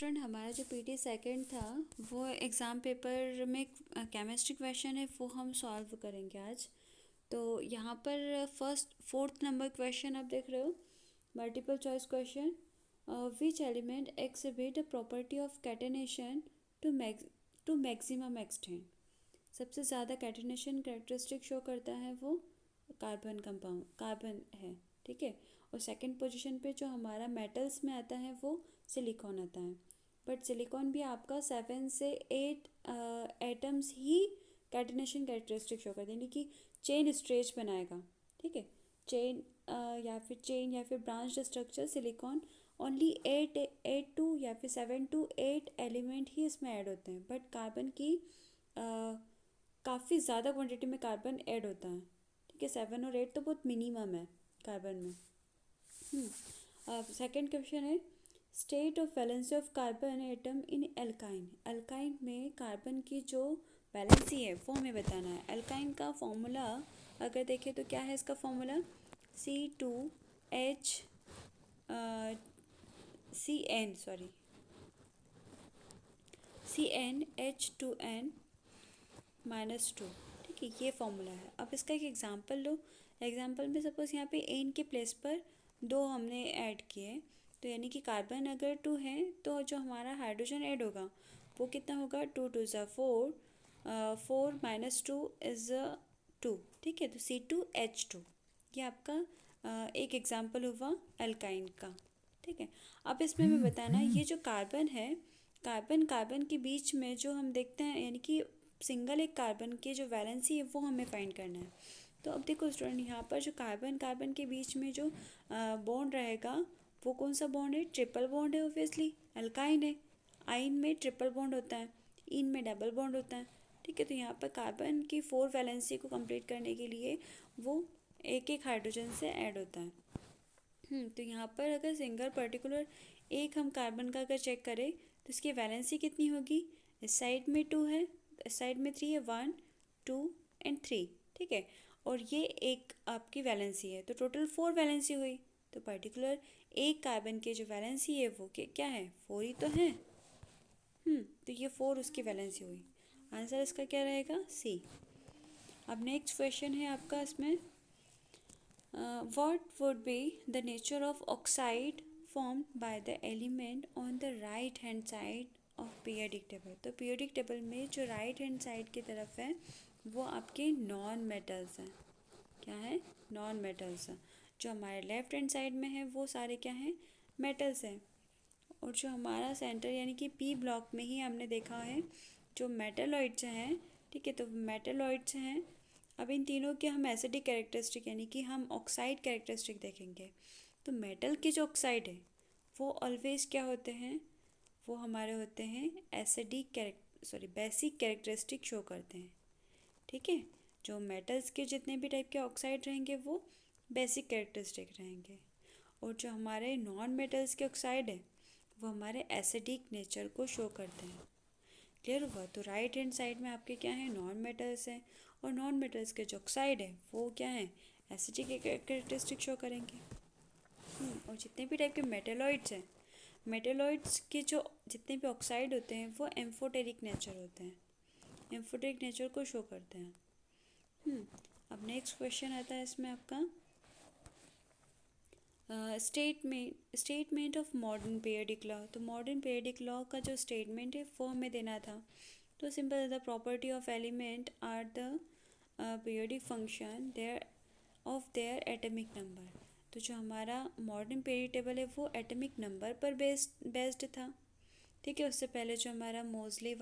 Student हमारा जो PT second था वो एग्ज़ाम पेपर में केमिस्ट्री क्वेश्चन है वो हम सॉल्व करेंगे आज। तो यहाँ पर फोर्थ नंबर क्वेश्चन आप देख रहे हो, multiple choice question. Which element exhibit the property of catenation to maximum extent. सबसे ज़्यादा कैटेनेशन कैरेक्टरिस्टिक शो करता है वो कार्बन है, ठीक है। और सेकंड पोजीशन पे जो हमारा मेटल्स में आता है वो सिलिकॉन आता है। बट सिलिकॉन भी आपका 7 से 8 एटम्स ही कैटेनेशन कैरेक्टरिस्टिक शो करते हैं, यानी कि चेन स्ट्रेच बनाएगा, ठीक है। चेन या फिर branch structure silicon only 8 two या फिर 7 to 8 एलिमेंट ही इसमें ऐड होते हैं। बट कार्बन की काफ़ी ज़्यादा क्वांटिटी में कार्बन ऐड होता है, ठीक है। 7 और 8 तो बहुत मिनिमम है कार्बन में। सेकेंड क्वेश्चन है, state of valency of carbon atom in alkyne. Alkyne में कार्बन की जो वैलेंसी है वो हमें बताना है। एल्काइन का फॉर्मूला अगर देखें तो क्या है इसका फॉर्मूला, C2H CnH2n-2, ठीक है, ये फॉर्मूला है। अब इसका एक एग्जांपल लो। एग्जांपल में सपोज यहाँ पे एन के प्लेस पर 2 हमने ऐड किए, तो यानी कि कार्बन अगर 2 है तो जो हमारा हाइड्रोजन ऐड होगा वो कितना होगा, 2 2 4, 4 - 2 = 2, ठीक है। तो C2H2 ये आपका एक एग्जांपल हुआ एल्काइन का, ठीक है। अब इसमें हमें बताना ये जो कार्बन है, कार्बन के बीच में जो हम देखते हैं, यानी कि सिंगल एक कार्बन की जो वैलेंसी है वो हमें फाइंड करना है। तो अब देखो स्टूडेंट, यहाँ पर जो कार्बन के बीच में जो बॉन्ड रहेगा वो कौन सा बॉन्ड है, ट्रिपल बॉन्ड है। ऑब्वियसली अल्काइन है, आइन में ट्रिपल बॉन्ड होता है, इन में डबल बॉन्ड होता है, ठीक है। तो यहाँ पर कार्बन की 4 वैलेंसी को कंप्लीट करने के लिए वो एक एक हाइड्रोजन से ऐड होता है। तो यहाँ पर अगर सिंगल पर्टिकुलर एक हम कार्बन का अगर चेक करें तो इसकी वैलेंसी कितनी होगी, इस साइड में 2 है, इस साइड में 3 है, 1 2 एंड 3, ठीक है। और ये एक आपकी वैलेंसी है, तो टोटल 4 वैलेंसी हुई। तो पर्टिकुलर एक कार्बन की जो वैलेंसी है वो क्या है, 4 ही तो है। तो ये 4 उसकी वैलेंसी हुई। आंसर इसका क्या रहेगा, सी। अब नेक्स्ट क्वेश्चन है आपका इसमें, what would be the nature of oxide formed by the element on the right hand side of periodic table। तो periodic table में जो right hand side की तरफ है वो आपके नॉन मेटल्स हैं। क्या है, नॉन मेटल्स हैं। जो हमारे लेफ्ट हैंड साइड में है वो सारे क्या हैं, मेटल्स हैं। और जो हमारा सेंटर यानी कि पी ब्लॉक में ही हमने देखा है जो मेटलॉइड्स हैं, ठीक है। तो मेटलॉइड्स हैं। अब इन तीनों के हम एसिडिक कैरेक्टरिस्टिक यानी कि हम ऑक्साइड कैरेक्टरिस्टिक देखेंगे। तो मेटल के जो ऑक्साइड है वो ऑलवेज क्या होते हैं, वो हमारे होते हैं बेसिक कैरेक्टरिस्टिक शो करते हैं, ठीक है। जो मेटल्स के जितने भी टाइप के ऑक्साइड रहेंगे वो बेसिक कैरेक्टरिस्टिक रहेंगे। और जो हमारे नॉन मेटल्स के ऑक्साइड है वो हमारे एसिडिक नेचर को शो करते हैं। क्लियर हुआ। तो राइट हैंड साइड में आपके क्या है, नॉन मेटल्स हैं, और नॉन मेटल्स के जो ऑक्साइड है वो क्या है, एसिडिक कैरेक्टरिस्टिक शो करेंगे। और जितने भी टाइप के मेटेलॉइड्स हैं, मेटेलॉइड्स के जो जितने भी ऑक्साइड होते हैं वो एम्फोटेरिक नेचर होते हैं, एम्फोटेरिक नेचर को शो करते हैं। अब नेक्स्ट क्वेश्चन आता है इसमें आपका, statement of modern periodic law. तो मॉडर्न पीरियडिक लॉ का जो स्टेटमेंट है वो हमें देना था। तो simple, the property of element are the periodic function their of their atomic number. तो जो हमारा मॉडर्न पीरियड टेबल है वो एटॉमिक नंबर पर बेस्ड था, ठीक है। उससे पहले जो हमारा मेंडलीव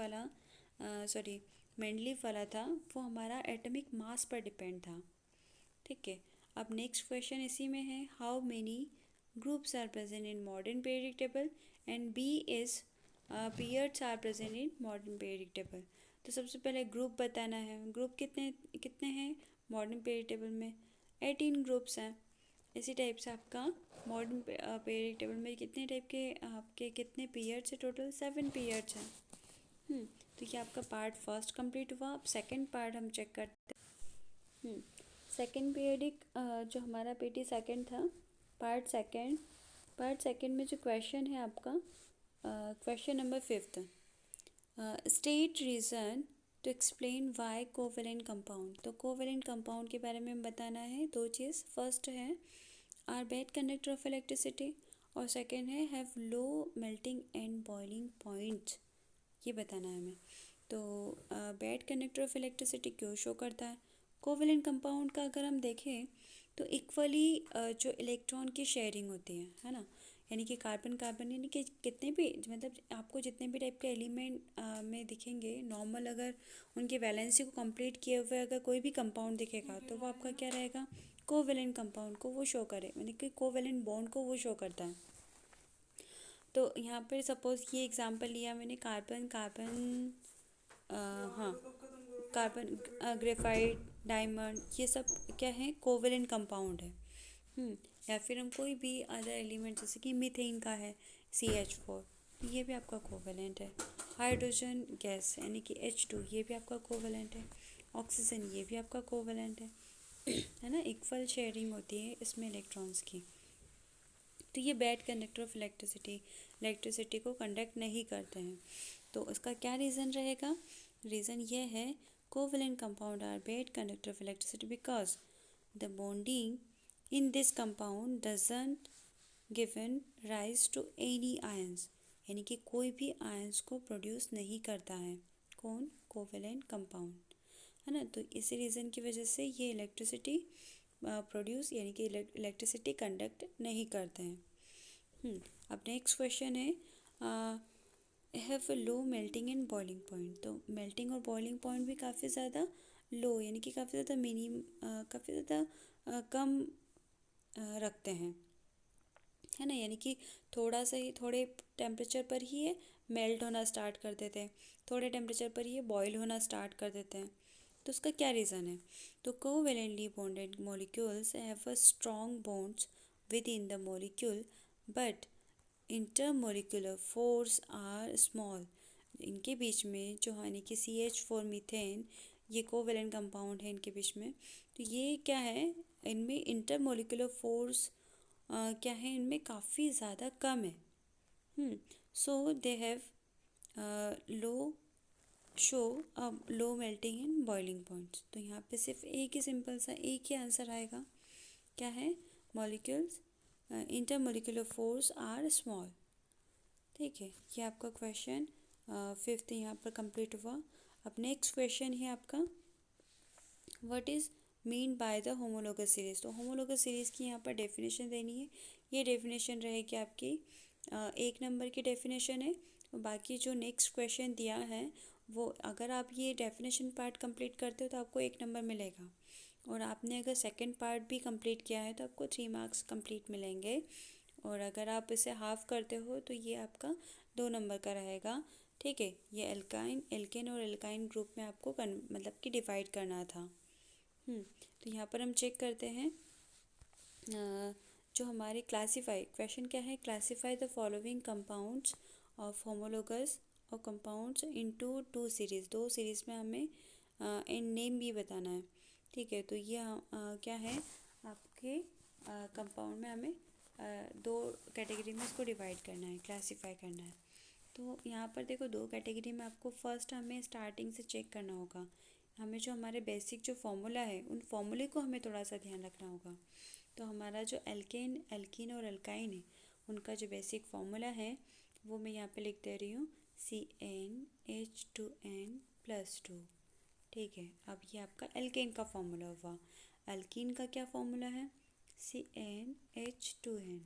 वाला था वो हमारा एटॉमिक मास पर डिपेंड था, ठीक है। अब नेक्स्ट क्वेश्चन इसी में है, how many groups are present in modern periodic table, and B is periods are present in modern periodic table. तो सबसे पहले ग्रुप बताना है। ग्रुप कितने कितने हैं मॉडर्न पीरियड टेबल में, 18 ग्रुप्स हैं। इसी टाइप से आपका मॉडर्न पीरियड टेबल में कितने टाइप के आपके कितने पीरियड्स है, टोटल 7 पीरियड्स हैं। तो ये आपका पार्ट फर्स्ट कंप्लीट हुआ। अब सेकंड पार्ट हम चेक करते हैं। सेकंड पीरियडिक जो हमारा पीटी सेकंड था, पार्ट सेकंड में जो क्वेश्चन है आपका, question number 5th, state reason to explain why covalent compound. तो कोवेलेंट कंपाउंड के बारे में बताना है दो चीज़। फर्स्ट है are bad conductor of electricity, और सेकेंड है have low melting and boiling point, ये बताना है हमें। तो बेड कंडक्टर ऑफ इलेक्ट्रिसिटी क्यों शो करता है? कोवेलेंट कंपाउंड का अगर हम देखें तो इक्वली जो इलेक्ट्रॉन की शेयरिंग होती है ना, यानी कि कार्बन कार्बन, यानी कि कितने भी, मतलब आपको जितने भी टाइप के एलिमेंट में दिखेंगे नॉर्मल, अगर उनकी वैलेंसी को कंप्लीट किए हुए अगर कोई भी कंपाउंड दिखेगा तो वो आपका क्या रहेगा? कोवेलेंट कंपाउंड को वो शो करे, मतलब कि कोवेलेंट बॉन्ड को वो शो करता है। तो यहाँ पर सपोज ये एग्जांपल लिया मैंने, कार्बन कार्बन, हाँ, कार्बन, ग्रेफाइट, डायमंड, ये सब क्या है? कोवेलेंट कंपाउंड है। या फिर हम कोई भी अदर एलिमेंट जैसे कि मीथेन का है CH4, तो ये भी आपका कोवेलेंट है। हाइड्रोजन गैस यानी कि H2, ये भी आपका कोवेलेंट है। ऑक्सीजन, ये भी आपका कोवेलेंट है ना। इक्वल शेयरिंग होती है इसमें इलेक्ट्रॉन्स की। तो ये बैड कंडक्टर ऑफ इलेक्ट्रिसिटी को कंडक्ट नहीं करते हैं। तो उसका क्या रीज़न रहेगा? रीज़न ये है covalent compound are bad conductor of electricity because the bonding in this compound doesn't given rise to any ions, यानी कि कोई भी आयंस को प्रोड्यूस नहीं करता है। कौन? कोवेलेंट कंपाउंड, है ना। तो इसी रीज़न की वजह से ये इलेक्ट्रिसिटी प्रोड्यूस, यानी कि इलेक्ट्रिसिटी कंडक्ट नहीं करते हैं। अब नेक्स्ट क्वेश्चन है have low melting and boiling point. तो मेल्टिंग और बॉइलिंग पॉइंट भी काफ़ी ज़्यादा लो, यानी कि काफ़ी ज़्यादा काफ़ी ज़्यादा कम रखते हैं, है ना। यानी कि थोड़ा सा ही, थोड़े टेम्परेचर पर ही ये मेल्ट होना स्टार्ट कर देते हैं, थोड़े टेम्परेचर पर ये बॉयल होना स्टार्ट कर देते हैं। तो उसका क्या रीज़न है? तो covalently bonded molecules have a strong bonds within the molecule but intermolecular force are small. इनके बीच में जो, यानी कि CH4 मीथेन, ये कोवेलेंट कंपाउंड है इनके बीच में। तो ये क्या है? इनमें इंटरमोलिकुलर फोर्स क्या है? इनमें काफ़ी ज़्यादा कम है। So they have low show low melting and boiling points. तो यहाँ पे सिर्फ एक ही सिंपल सा एक ही आंसर आएगा, क्या है? Molecules intermolecular force are small. ठीक है, ये आपका क्वेश्चन 5th यहाँ पर कंप्लीट हुआ। अब नेक्स्ट क्वेश्चन है आपका what is mean by the homologous series. तो होमोलोगस सीरीज़ की यहाँ पर डेफिनेशन देनी है। ये डेफिनेशन रहेगी आपकी 1 नंबर की डेफिनेशन है। बाकी जो नेक्स्ट क्वेश्चन दिया है वो अगर आप ये डेफिनेशन पार्ट कंप्लीट करते हो तो आपको 1 नंबर मिलेगा, और आपने अगर सेकंड पार्ट भी कंप्लीट किया है तो आपको 3 मार्क्स कंप्लीट मिलेंगे, और अगर आप इसे हाफ करते हो तो ये आपका 2 नंबर का रहेगा। ठीक है, ये एल्केन और एल्काइन ग्रुप में आपको मतलब कि डिवाइड करना था। तो यहाँ पर हम चेक करते हैं जो हमारे क्वेश्चन क्या है? Classify the following compounds of homologous और कंपाउंड्स इनटू 2 सीरीज़। 2 सीरीज़ में हमें एंड नेम भी बताना है। ठीक है, तो ये क्या है? आपके कंपाउंड में हमें 2 कैटेगरी में इसको डिवाइड करना है, क्लासीफाई करना है। तो यहाँ पर देखो 2 कैटेगरी में आपको फर्स्ट हमें स्टार्टिंग से चेक करना होगा। हमें जो हमारे बेसिक जो फॉर्मूला है उन फॉर्मूले को हमें थोड़ा सा ध्यान रखना होगा। तो हमारा जो एल्कीन और एल्काइन है उनका जो बेसिक फार्मूला है वो मैं यहाँ पे लिख दे रही हूँ, CnH2n+2। ठीक है, अब ये आपका एल्केन का फार्मूला हुआ। एल्कीन का क्या फार्मूला है? CnH2n।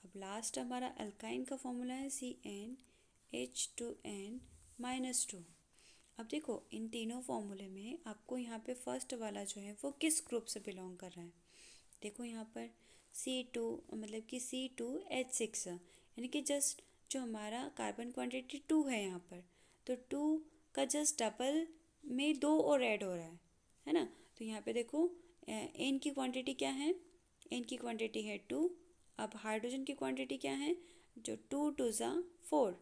अब लास्ट हमारा एल्काइन का फार्मूला है CnH2n-2। अब देखो इन तीनों फार्मूले में आपको यहाँ पे फर्स्ट वाला जो है वो किस ग्रुप से बिलोंग कर रहा है? देखो यहाँ पर C2 मतलब कि C2H6, यानी कि जस्ट जो हमारा कार्बन क्वांटिटी 2 है यहाँ पर, तो 2 का जस्ट डबल में 2 और ऐड हो रहा है ना। तो यहाँ पे देखो N की क्वांटिटी क्या है? N की क्वांटिटी है 2। अब हाइड्रोजन की क्वांटिटी क्या है? जो 2 2 ज़ा 4,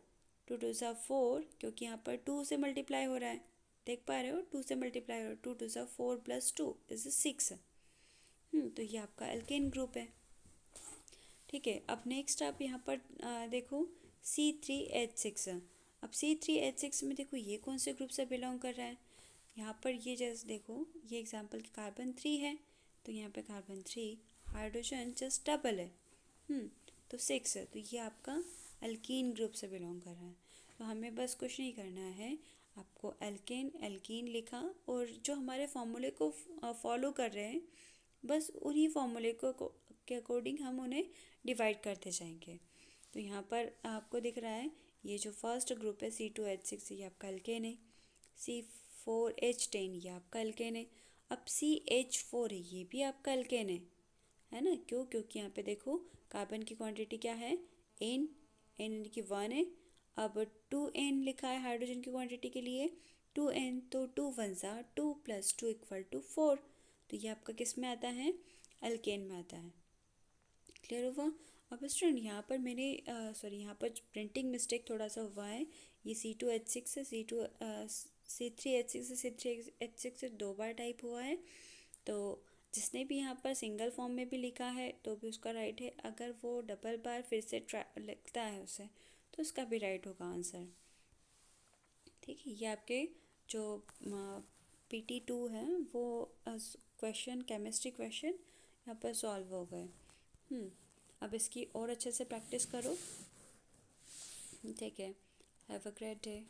2 2 ज़ा 4, क्योंकि यहाँ पर 2 से मल्टीप्लाई हो रहा है, देख पा रहे हो, 2 से मल्टीप्लाई हो रहा है, 2 2 ज़ा 4 + 2 इज 6। तो ये आपका एल्केन ग्रुप है। ठीक है, अब नेक्स्ट आप यहाँ पर देखो C3H6। अब C3H6 में देखो ये कौन से ग्रुप से बिलोंग कर रहा है। यहाँ पर ये जैसे देखो ये एग्जांपल कार्बन 3 है, तो यहाँ पे कार्बन 3 हाइड्रोजन जस्ट डबल है, तो 6 है, तो ये आपका अल्कीन ग्रुप से बिलोंग कर रहा है। तो हमें बस कुछ नहीं करना है, आपको एल्केन एल्कीन लिखा और जो हमारे फॉर्मूले को फॉलो कर रहे हैं बस उन्हीं फॉर्मूले को के अकॉर्डिंग हम उन्हें डिवाइड करते जाएंगे। तो यहाँ पर आपको दिख रहा है ये जो फर्स्ट ग्रुप है C2H6 ये आपका एल्केन है, C4H10 ये आपका एल्केन है, अब CH4 है ये भी आपका एल्केन है ना। क्यों? क्योंकि यहाँ पे देखो कार्बन की क्वांटिटी क्या है, एन यानी कि 1 है। अब 2n लिखा है हाइड्रोजन की क्वांटिटी के लिए, 2n, तो 2 1 ज़ा 2 + 2 = 4, तो ये आपका किस में आता है, एल्केन में आता है। क्लियर हुआ। अब स्टूडेंट यहाँ पर मैंने यहाँ पर प्रिंटिंग मिस्टेक थोड़ा सा हुआ है, ये C2H6 से C3H6 से C3H6 से 2 बार टाइप हुआ है, तो जिसने भी यहाँ पर सिंगल फॉर्म में भी लिखा है तो भी उसका राइट है, अगर वो डबल बार फिर से लिखता है उसे तो उसका भी राइट होगा आंसर। ठीक है, ये आपके जो PT2 है वो क्वेश्चन केमिस्ट्री क्वेश्चन यहाँ पर सॉल्व हो गए। अब इसकी और अच्छे से प्रैक्टिस करो। ठीक है, हैव अ ग्रेट डे।